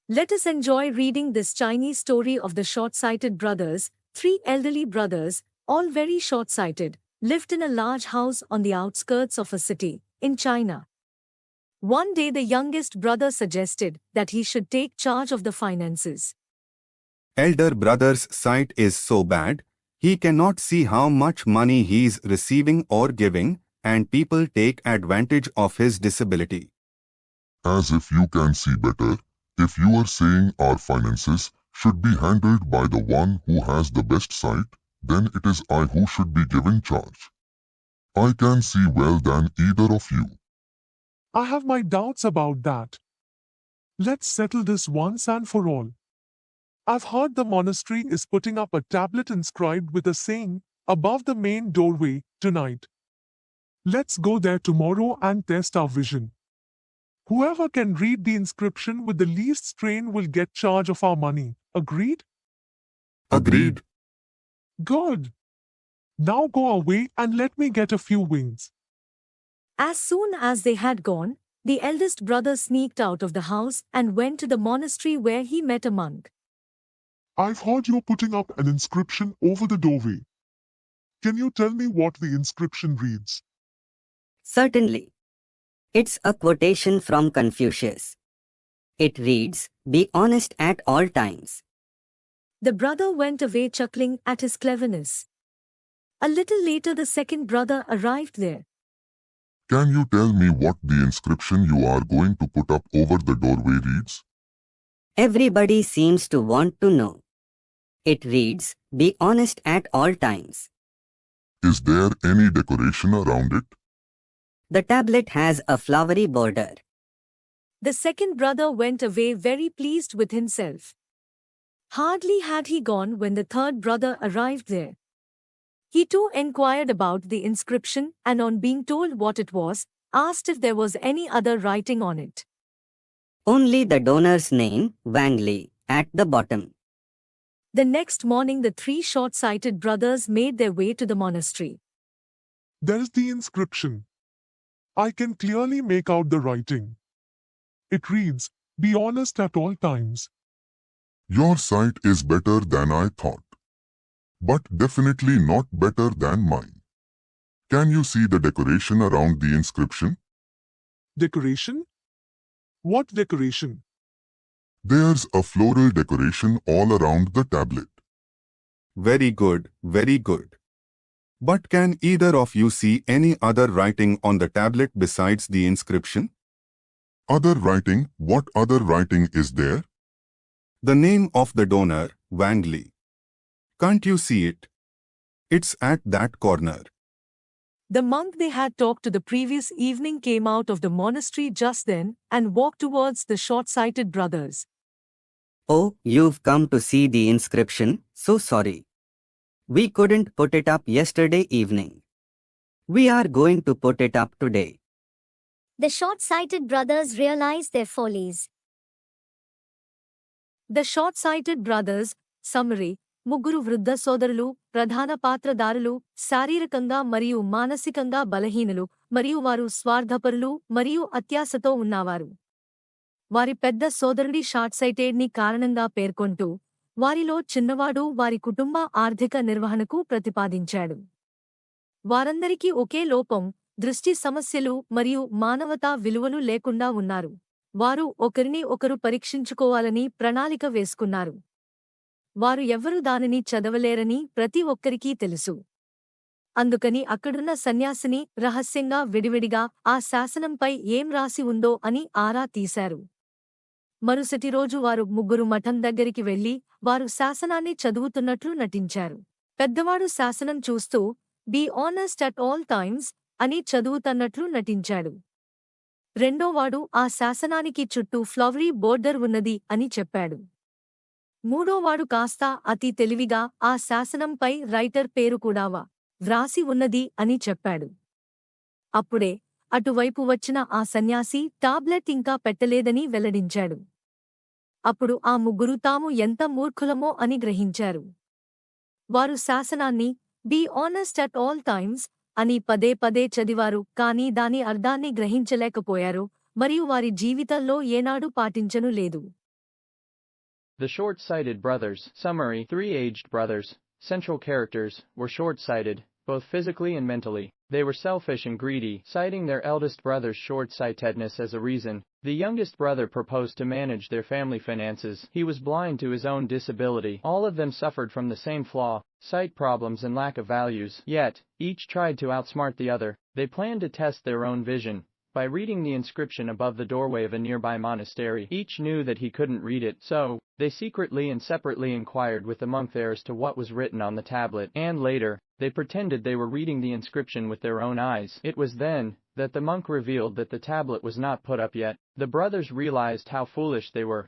Let us enjoy reading this Chinese story of the short-sighted brothers. Three elderly brothers, all very short-sighted, lived in a large house on the outskirts of a city in China. One day the youngest brother suggested that he should take charge of the finances. Elder brother's sight is so bad, he cannot see how much money he is receiving or giving, and people take advantage of his disability. As if you can see better, if you are saying our finances should be handled by the one who has the best sight, then it is I who should be given charge. I can see well than either of you. I have my doubts about that. Let's settle this once and for all. I've heard the monastery is putting up a tablet inscribed with a saying above the main doorway tonight. Let's go there tomorrow and test our vision. Whoever can read the inscription with the least strain will get charge of our money. Agreed? Agreed. Good. Now go away and let me get a few wings. As soon as they had gone, the eldest brother sneaked out of the house and went to the monastery where he met a monk. I've heard you're putting up an inscription over the doorway. Can you tell me what the inscription reads? Certainly. It's a quotation from Confucius. It reads, "Be honest at all times." The brother went away chuckling at his cleverness. A little later the second brother arrived there. Can you tell me what the inscription you are going to put up over the doorway reads? Everybody seems to want to know. It reads, "Be honest at all times." Is there any decoration around it? The tablet has a flowery border. The second brother went away very pleased with himself. Hardly had he gone when the third brother arrived there. He too enquired about the inscription and on being told what it was, asked if there was any other writing on it. Only the donor's name, Wang Li, at the bottom. The next morning the three short-sighted brothers made their way to the monastery. There's the inscription. I can clearly make out the writing. It reads, "Be honest at all times." Your sight is better than I thought, but definitely not better than mine. Can you see the decoration around the inscription? Decoration? What decoration? There's a floral decoration all around the tablet. Very good, very good. But can either of you see any other writing on the tablet besides the inscription? Other writing? What other writing is there? The name of the donor, Wang Li. Can't you see it? It's at that corner. The monk they had talked to the previous evening came out of the monastery just then and walked towards the short-sighted brothers. "Oh, you've come to see the inscription, so sorry. We couldn't put it up yesterday evening. We are going to put it up today." The short-sighted brothers realized their follies. The short-sighted brothers, summary, ముగ్గురు వృద్ధ సోదరులు, ప్రధాన పాత్రదారులు, శారీరకంగా మరియు మానసికంగా బలహీనులు, మరియు వారు స్వార్థపరులు మరియు అత్యాశతో ఉన్నవారు. వారి పెద్ద సోదరుడి షార్ట్సైటెడ్ని కారణంగా పేర్కొంటూ, వారిలో చిన్నవాడు వారి కుటుంబ ఆర్థిక నిర్వహణకు ప్రతిపాదించాడు. వారందరికీ ఒకే లోపం, దృష్టి సమస్యలు మరియు మానవతా విలువలు లేకుండా ఉన్నారు. వారు ఒకరిని ఒకరు పరీక్షించుకోవాలని ప్రణాళిక వేసుకున్నారు. వారు ఎవ్వరూ దానిని చదవలేరని ప్రతి ఒక్కరికీ తెలుసు. అందుకని అక్కడున్న సన్యాసిని రహస్యంగా విడివిడిగా ఆ శాసనంపై ఏం రాసి ఉందో అని ఆరా తీశారు. మరుసటి రోజు వారు ముగ్గురు మఠం దగ్గరికి వెళ్లి వారు శాసనాన్ని చదువుతున్నట్లు నటించారు. పెద్దవాడు శాసనం చూస్తూ "be honest at all times" అని చదువుతన్నట్లు నటించాడు. రెండోవాడు ఆ శాసనానికి చుట్టూ ఫ్లవరీ బోర్డర్ ఉన్నది అని చెప్పాడు. మూడోవాడు కాస్త అతి తెలివిగా ఆ శాసనంపై రైటర్ పేరు కూడా వ్రాసి ఉన్నది అని చెప్పాడు. అప్పుడే అటువైపు వచ్చిన ఆ సన్యాసి టాబ్లెట్ ఇంకా పెట్టలేదని వెల్లడించాడు. అప్పుడు ఆ ముగ్గురు తాము ఎంత మూర్ఖులమో అని గ్రహించారు. వారు శాసనాన్ని "be honest at all times" అని పదే పదే చదివారు, కానీ దాని అర్థాన్ని గ్రహించలేకపోయారు మరియు వారి జీవితంలో ఏనాడూ పాటించను లేదు. The short-sighted brothers. Summary: 3 aged brothers. Central characters were short-sighted, both physically and mentally. They were selfish and greedy, citing their eldest brother's short-sightedness as a reason. The youngest brother proposed to manage their family finances. He was blind to his own disability. All of them suffered from the same flaw, sight problems and lack of values. Yet, each tried to outsmart the other. They planned to test their own vision by reading the inscription above the doorway of a nearby monastery. Each knew that he couldn't read it, so they secretly and separately inquired with the monk there as to what was written on the tablet, and later, they pretended they were reading the inscription with their own eyes. It was then that the monk revealed that the tablet was not put up yet. The brothers realized how foolish they were.